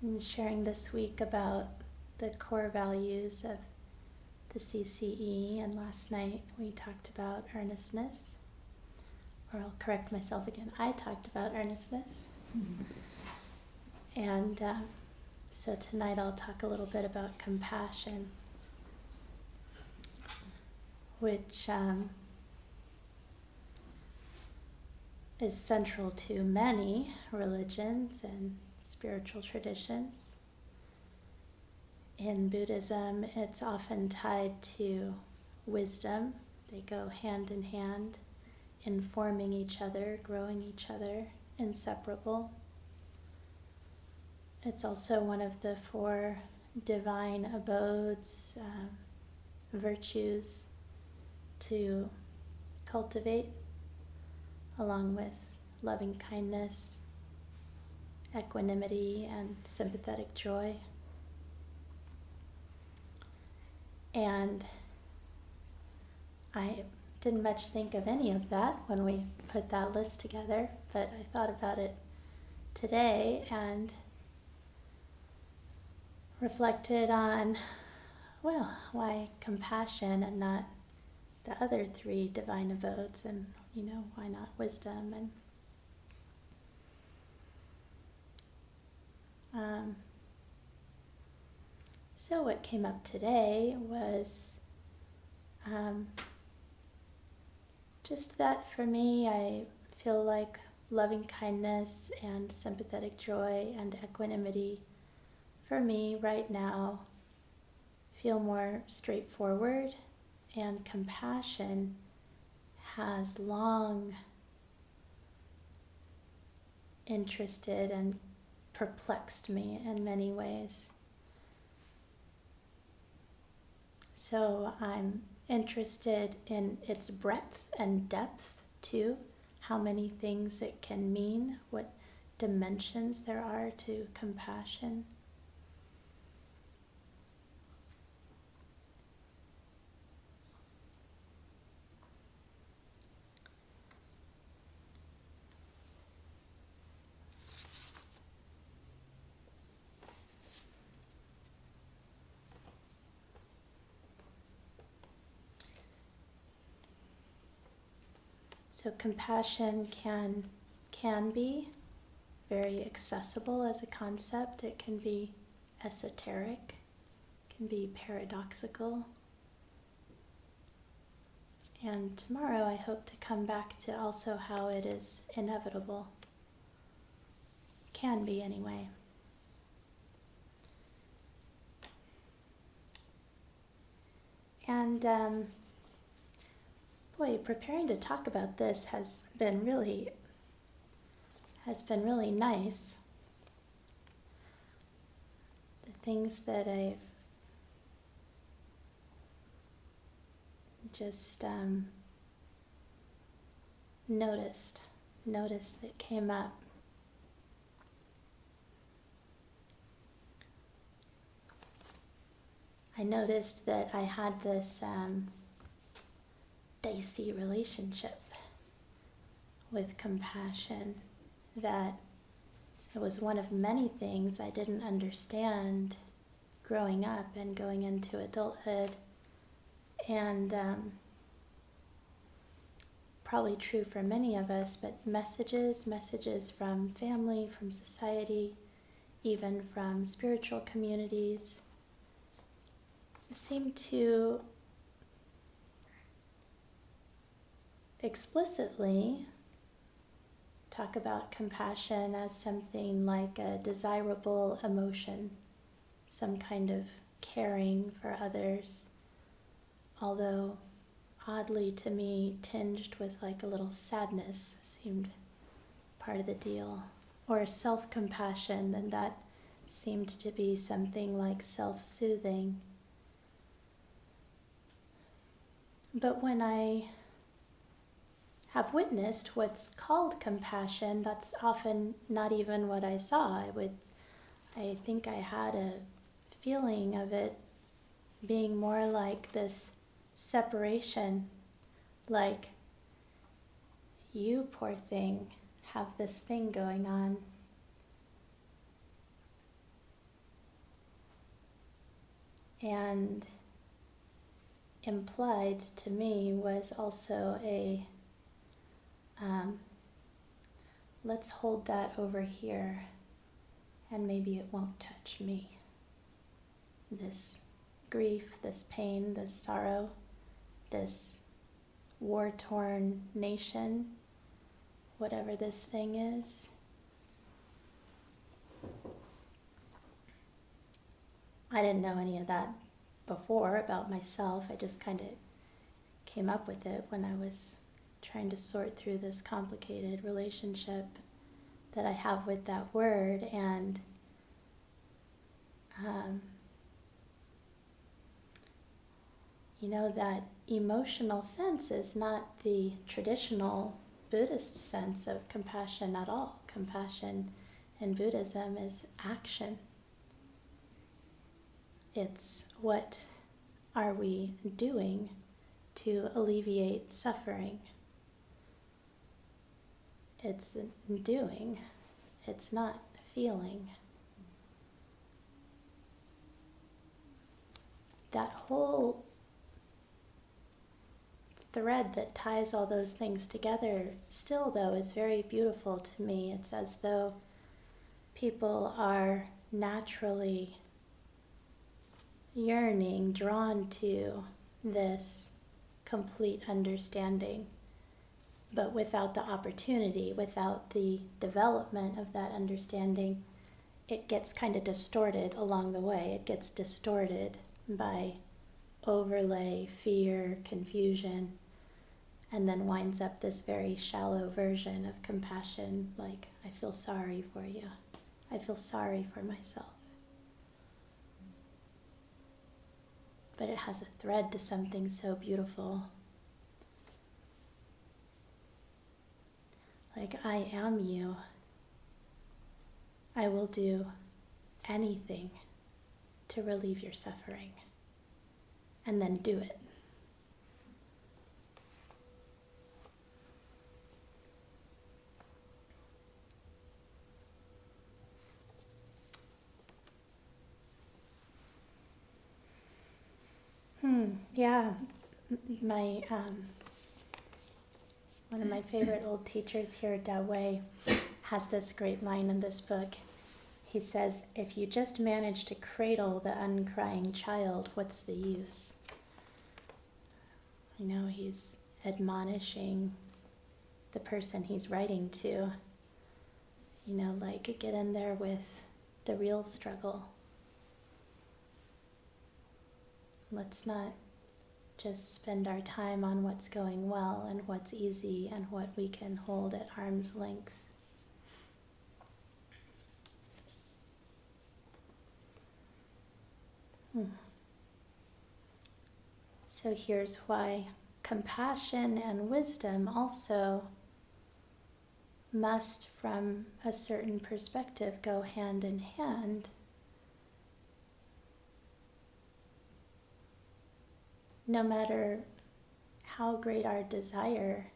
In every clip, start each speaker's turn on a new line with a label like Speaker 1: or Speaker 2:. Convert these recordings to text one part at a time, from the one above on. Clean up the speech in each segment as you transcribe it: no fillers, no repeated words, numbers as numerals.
Speaker 1: I'm sharing this week about the core values of the CCE, and last night we talked about earnestness. Or I'll correct myself again, I talked about earnestness. And so tonight I'll talk a little bit about compassion, which is central to many religions and spiritual traditions. In Buddhism, it's often tied to wisdom. They go hand in hand, informing each other, growing each other, inseparable. It's also one of the 4 divine abodes, virtues to cultivate, along with loving kindness, equanimity, and sympathetic joy. And I didn't much think of any of that when we put that list together, but I thought about it today and reflected on, well, why compassion and not the other 3 divine abodes, and why not wisdom? And so what came up today was just that for me, I feel like loving kindness and sympathetic joy and equanimity for me right now feel more straightforward, and compassion has long interested and perplexed me in many ways. So I'm interested in its breadth and depth too, how many things it can mean, what dimensions there are to compassion. So compassion can be very accessible as a concept. It can be esoteric, can be paradoxical. And tomorrow I hope to come back to also how it is inevitable. Can be anyway. And preparing to talk about this has been really nice. The things that I've just noticed that came up. I noticed that I had this dicey relationship with compassion, that it was one of many things I didn't understand growing up and going into adulthood, and probably true for many of us, but messages from family, from society, even from spiritual communities seem to explicitly talk about compassion as something like a desirable emotion, some kind of caring for others, although oddly to me tinged with like a little sadness seemed part of the deal, or self-compassion, and that seemed to be something like self-soothing. But when I have witnessed what's called compassion, that's often not even what I saw. I think I had a feeling of it being more like this separation, like, you poor thing have this thing going on, And implied to me was also a let's hold that over here and maybe it won't touch me. This grief, this pain, this sorrow, this war-torn nation, whatever this thing is. I didn't know any of that before about myself. I just kind of came up with it when I was trying to sort through this complicated relationship that I have with that word. And that emotional sense is not the traditional Buddhist sense of compassion at all. Compassion in Buddhism is action. It's what are we doing to alleviate suffering. It's doing, it's not feeling. That whole thread that ties all those things together still, though, is very beautiful to me. It's as though people are naturally yearning, drawn to this complete understanding, but without the opportunity, without the development of that understanding, it gets kind of distorted along the way. It gets distorted by overlay, fear, confusion, and then winds up this very shallow version of compassion, like, I feel sorry for you. I feel sorry for myself. But it has a thread to something so beautiful. Like, I am you. I will do anything to relieve your suffering. And then do it. Yeah, my one of my favorite old teachers here, Da Wei, has this great line in this book. He says, if you just manage to cradle the uncrying child, what's the use? He's admonishing the person he's writing to, like, get in there with the real struggle. Let's not just spend our time on what's going well and what's easy and what we can hold at arm's length. So here's why compassion and wisdom also must, from a certain perspective, go hand in hand. No matter how great our desire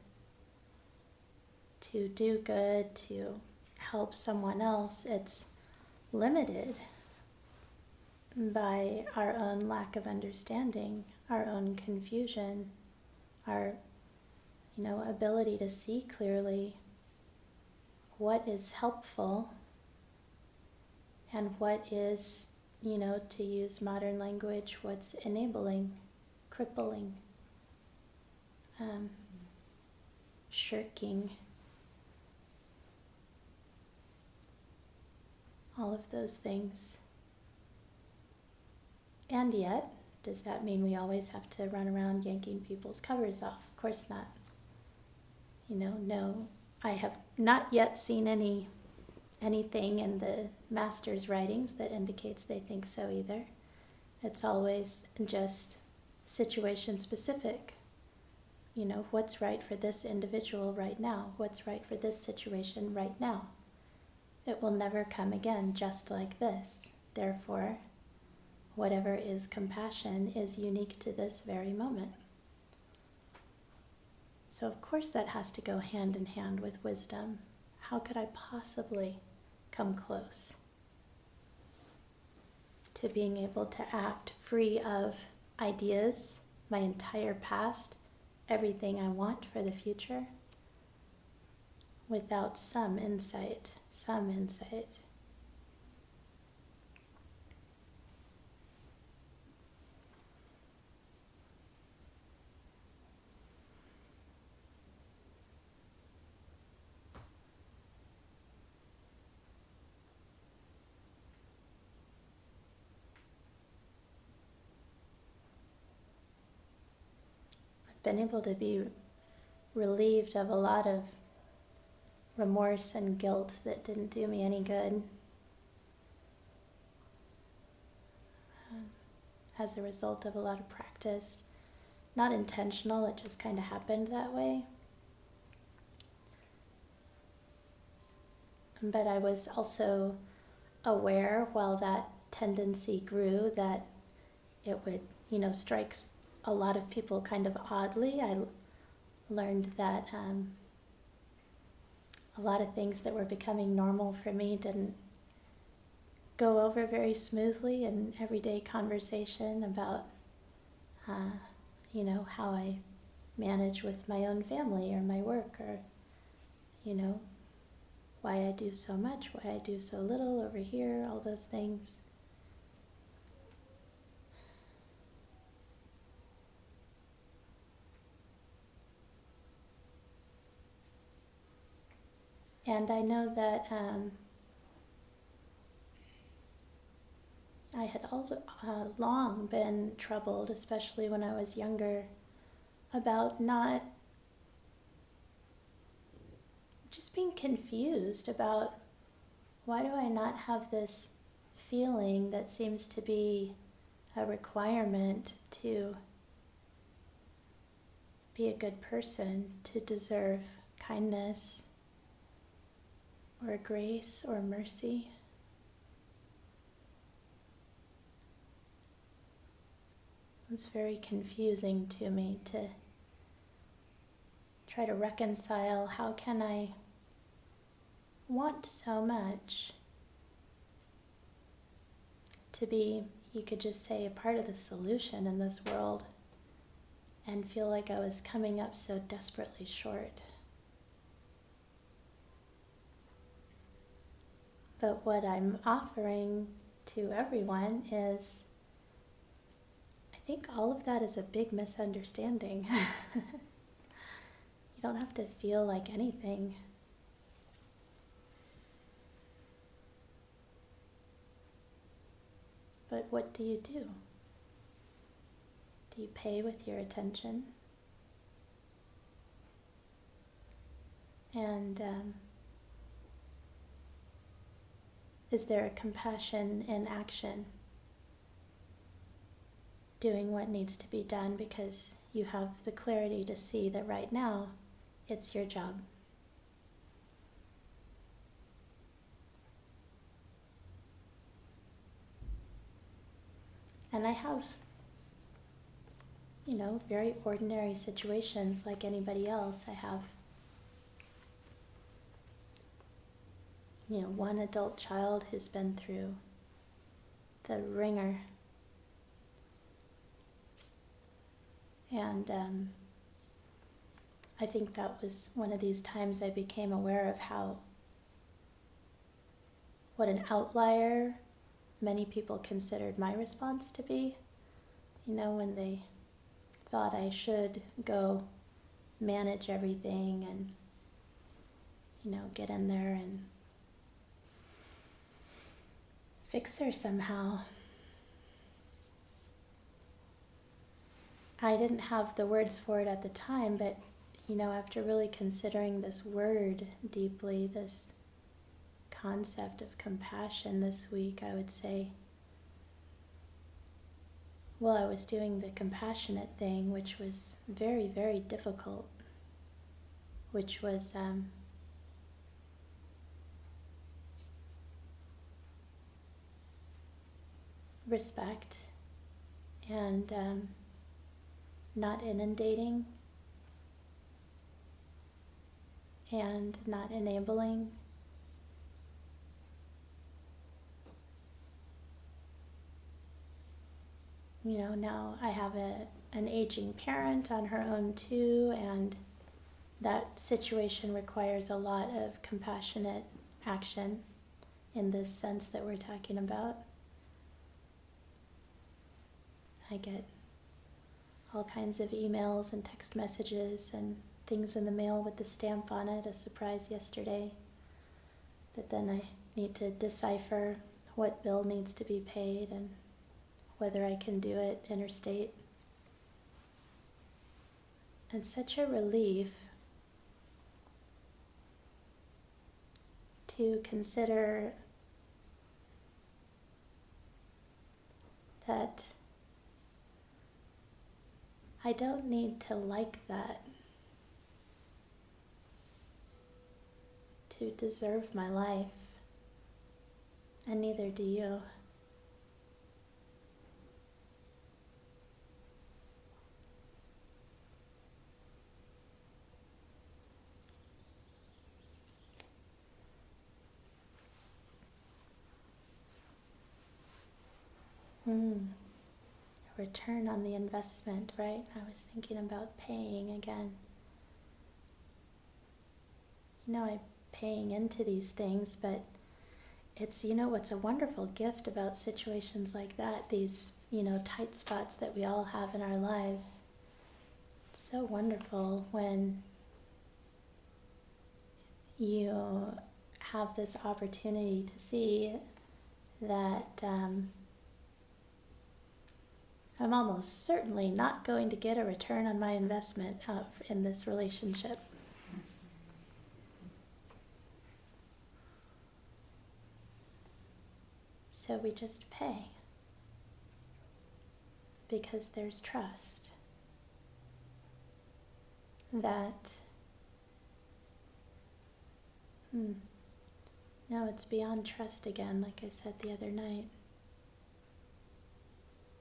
Speaker 1: to do good, to help someone else, it's limited by our own lack of understanding, our own confusion, our ability to see clearly what is helpful and what is, to use modern language, what's enabling, crippling, shirking, all of those things. And yet, does that mean we always have to run around yanking people's covers off? Of course not. No, I have not yet seen anything in the master's writings that indicates they think so either. It's always just situation specific. What's right for this individual right now? What's right for this situation right now? It will never come again just like this. Therefore, whatever is compassion is unique to this very moment. So of course that has to go hand in hand with wisdom. How could I possibly come close to to being able to act free of ideas, my entire past, everything I want for the future, without some insight, some insight. I've been able to be relieved of a lot of remorse and guilt that didn't do me any good. As a result of a lot of practice. Not intentional, it just kind of happened that way. But I was also aware while that tendency grew that it would, strike a lot of people kind of oddly. I learned that a lot of things that were becoming normal for me didn't go over very smoothly in everyday conversation about, how I manage with my own family or my work, or, why I do so much, why I do so little over here, all those things. And I know that I had also long been troubled, especially when I was younger, about not just being confused about why do I not have this feeling that seems to be a requirement to be a good person, to deserve kindness or grace or mercy. It was very confusing to me to try to reconcile how can I want so much to be, you could just say, a part of the solution in this world and feel like I was coming up so desperately short. But what I'm offering to everyone is, I think all of that is a big misunderstanding. You don't have to feel like anything. But what do you do? Do you pay with your attention? And is there a compassion in action? Doing what needs to be done because you have the clarity to see that right now it's your job. And I have, very ordinary situations like anybody else. I have, one adult child who's been through the ringer. And I think that was one of these times I became aware of what an outlier many people considered my response to be. When they thought I should go manage everything and, get in there and fix her somehow. I didn't have the words for it at the time, but, after really considering this word deeply, this concept of compassion this week, I would say, well, I was doing the compassionate thing, which was very, very difficult, which was respect and not inundating and not enabling. now I have an aging parent on her own too, and that situation requires a lot of compassionate action in this sense that we're talking about. I get all kinds of emails and text messages and things in the mail with the stamp on it, a surprise yesterday, that then I need to decipher what bill needs to be paid and whether I can do it interstate. And such a relief to consider that I don't need to like that to deserve my life, and neither do you. A return on the investment, right? I was thinking about paying again. I'm paying into these things, but it's, what's a wonderful gift about situations like that, these, tight spots that we all have in our lives. It's so wonderful when you have this opportunity to see that I'm almost certainly not going to get a return on my investment in this relationship. So we just pay because there's trust that, no, it's beyond trust again, like I said the other night.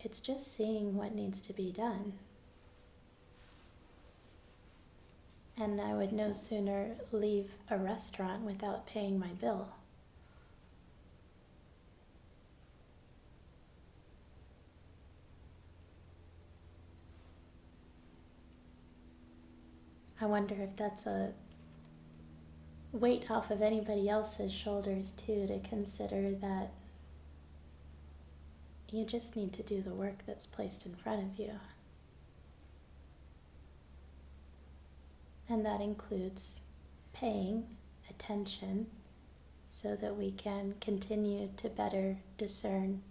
Speaker 1: It's just seeing what needs to be done. And I would no sooner leave a restaurant without paying my bill. I wonder if that's a weight off of anybody else's shoulders too, to consider that you just need to do the work that's placed in front of you. And that includes paying attention so that we can continue to better discern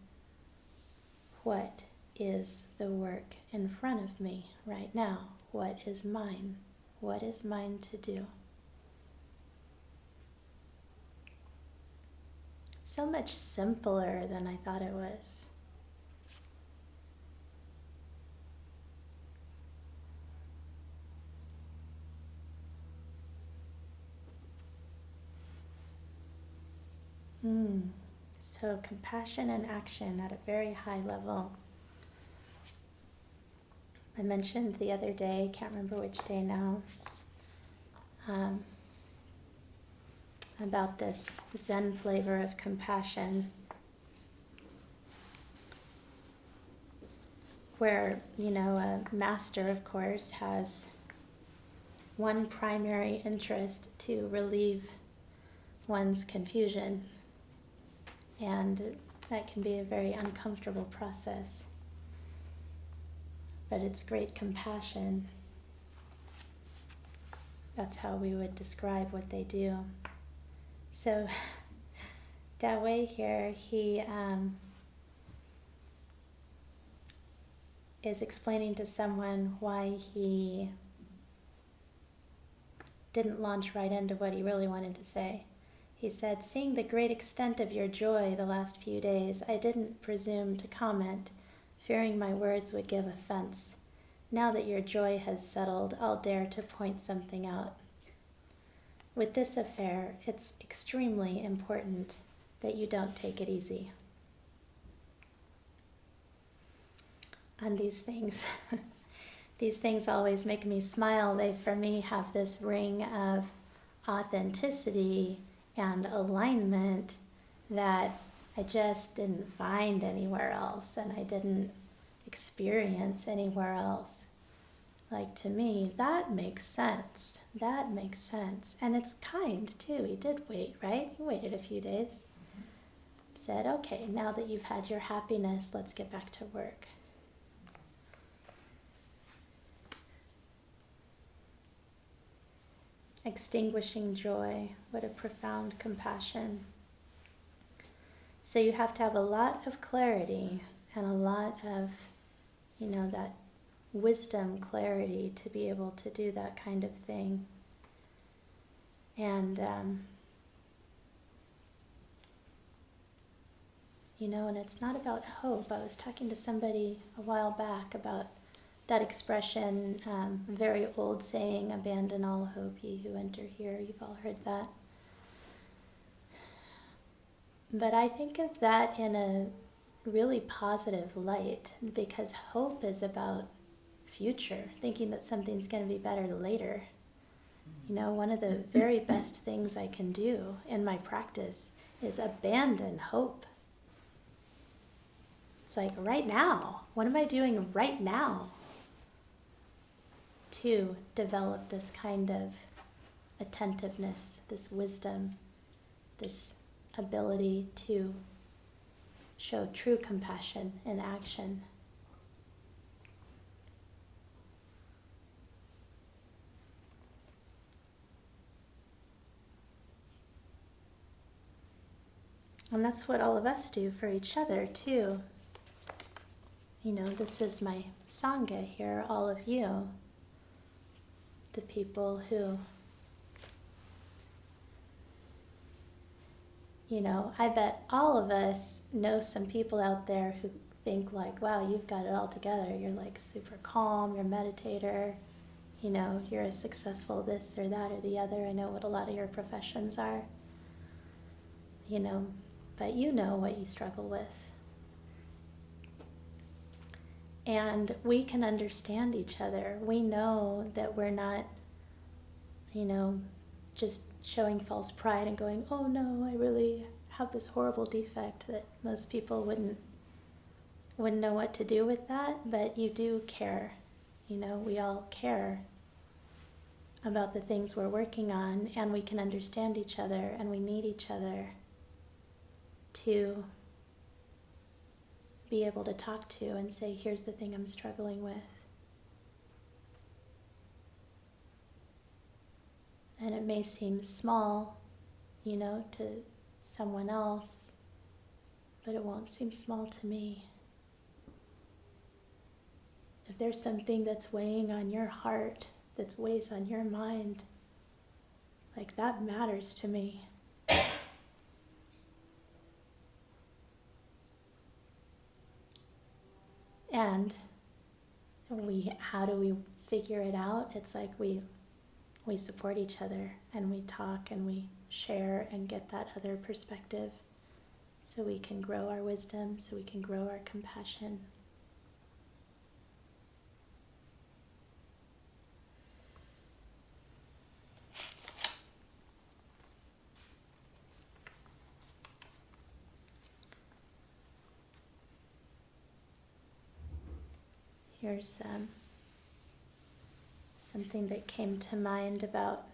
Speaker 1: what is the work in front of me right now. What is mine? What is mine to do? So much simpler than I thought it was. So compassion and action at a very high level. I mentioned the other day, can't remember which day now, about this Zen flavor of compassion, where, a master, of course, has one primary interest: to relieve one's confusion. And that can be a very uncomfortable process. But it's great compassion. That's how we would describe what they do. So Dawei here, he is explaining to someone why he didn't launch right into what he really wanted to say. He said, "Seeing the great extent of your joy the last few days, I didn't presume to comment, fearing my words would give offense. Now that your joy has settled, I'll dare to point something out. With this affair, it's extremely important that you don't take it easy." And these things always make me smile. They, for me, have this ring of authenticity and alignment that I just didn't find anywhere else, and I didn't experience anywhere else. Like, to me, that makes sense. That makes sense. And it's kind, too. He did wait, right? He waited a few days. Said, okay, now that you've had your happiness, let's get back to work. Extinguishing joy, what a profound compassion. So you have to have a lot of clarity and a lot of, that wisdom, clarity to be able to do that kind of thing. And, and it's not about hope. I was talking to somebody a while back about that expression, very old saying, abandon all hope, ye who enter here. You've all heard that. But I think of that in a really positive light, because hope is about future, thinking that something's going to be better later. One of the very best things I can do in my practice is abandon hope. It's like, right now, what am I doing right now to develop this kind of attentiveness, this wisdom, this ability to show true compassion in action? And that's what all of us do for each other, too. This is my Sangha here, all of you. The people who, I bet all of us know some people out there who think like, wow, you've got it all together. You're like super calm, you're a meditator, you're a successful this or that or the other. I know what a lot of your professions are, but you know what you struggle with. And we can understand each other. We know that we're not, just showing false pride and going, oh no, I really have this horrible defect, that most people wouldn't know what to do with that, but you do care. We all care about the things we're working on, and we can understand each other, and we need each other to be able to talk to and say, here's the thing I'm struggling with. And it may seem small, to someone else, but it won't seem small to me. If there's something that's weighing on your heart, that weighs on your mind, like, that matters to me. And how do we figure it out? It's like we support each other, and we talk, and we share and get that other perspective, so we can grow our wisdom, so we can grow our compassion. Here's something that came to mind about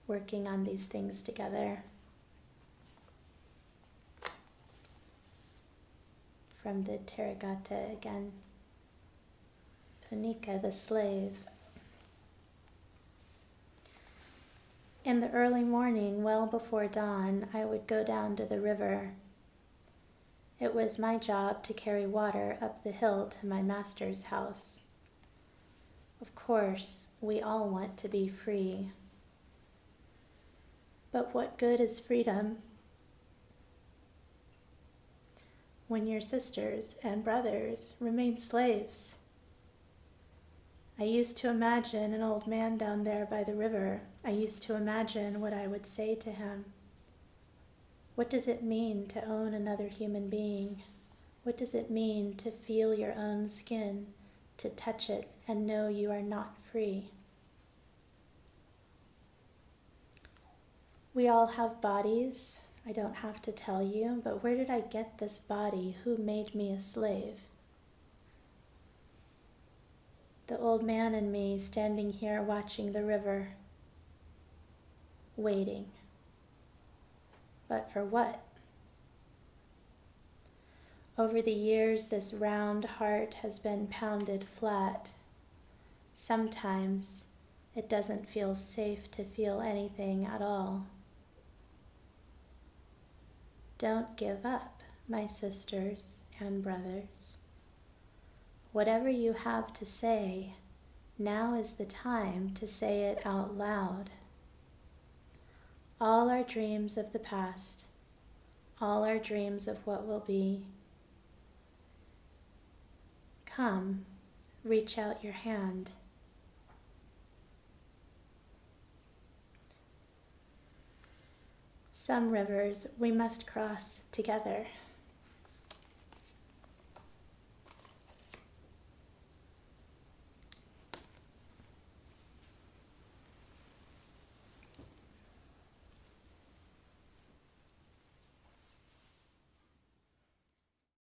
Speaker 1: working on these things together. From the Therigatha again. Punika, the slave. In the early morning, well before dawn, I would go down to the river. It was my job to carry water up the hill to my master's house. Of course, we all want to be free. But what good is freedom when your sisters and brothers remain slaves? I used to imagine an old man down there by the river. I used to imagine what I would say to him. What does it mean to own another human being? What does it mean to feel your own skin, to touch it and know you are not free? We all have bodies. I don't have to tell you, but where did I get this body? Who made me a slave? The old man and me standing here watching the river, waiting. But for what? Over the years, this round heart has been pounded flat. Sometimes it doesn't feel safe to feel anything at all. Don't give up, my sisters and brothers. Whatever you have to say, now is the time to say it out loud. All our dreams of the past, all our dreams of what will be. Come, reach out your hand. Some rivers we must cross together.